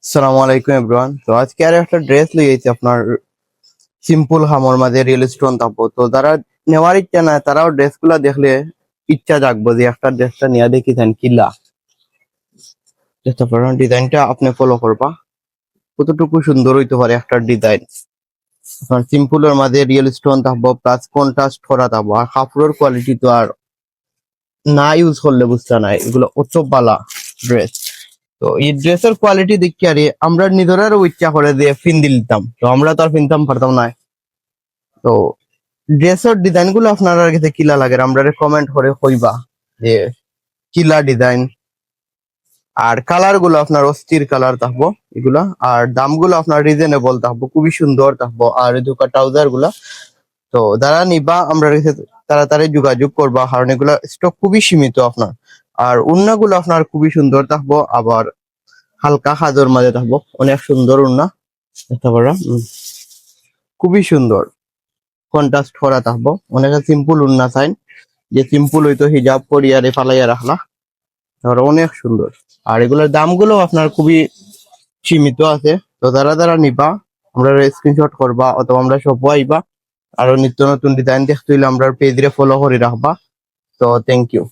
আসসালামু আলাইকুম এভরিওয়ান। তো আজকে আর একটা ড্রেস লইয়েছি আপনার সিম্পল হামর মাঝে রিয়েল স্টোন থাকবো। তো যারা নেওয়ার ইচ্ছা নাই তারাও ড্রেসগুলা দেখলে ইচ্ছা জাগবো যে একটা ড্রেসটা নিয়ে দেখি দেন কিলা ডিজাইনটা আপনি ফলো করবা। কতটুকু সুন্দর হইতে পারে একটা ডিজাইন। আপনার সিম্পলের মাঝে রিয়েল স্টোন থাকবো, প্লাস কন্ট্রাস্ট করা থাকবো। আর কাপড়ের কোয়ালিটি তো আর না ইউজ করলে বুঝতে নাই, এগুলো অত বালা ড্রেস। তো এই ড্রেসের কোয়ালিটি দেখি আর আমরা নিজেরাও ইচ্ছা করে দিয়ে ফিন দিতাম, তো আমরা তো আর ফিনতাম পারতাম না। তো ড্রেসের ডিজাইন গুলো আপনার কাছে কিলা লাগে আমরা কমেন্ট করে কইবা যে কিলা ডিজাইন। আর কালার গুলো আপনার অস্থির কালার থাকবো এগুলা। আর দামগুলো আপনার রিজনেবল থাকবো, খুবই সুন্দর থাকবো। আর দুকা ট্রাউজার গুলা তো যারা নিবা আমরা কাছে তাড়াতাড়ি যোগাযোগ করবা, কারণ এগুলা স্টক খুবই সীমিত আপনার। আর উন্না গুলো আপনার খুবই সুন্দর থাকবো, আবার হালকা সাজর মাঝে থাকবো, অনেক সুন্দর উন্না দেখতে পারা। খুবই সুন্দর কন্ট্রাস্ট করা থাকবো। অনেকে সিম্পল উন্না চাই, যে সিম্পল হইতো হিজাব পরিয়ারে ফালাইয়া রাখলা, আর অনেক সুন্দর। আর এগুলোর দামগুলো আপনার খুবই সীমিত আছে। তো যারা যারা নিবা আমরা স্ক্রিনশট করবা, অথবা আমরা সব আইবা। আরো নিত্য নতুন ডিজাইন দেখতে হইলে আমরা পেজ রে ফলো করে রাখবা। তো থ্যাংক ইউ।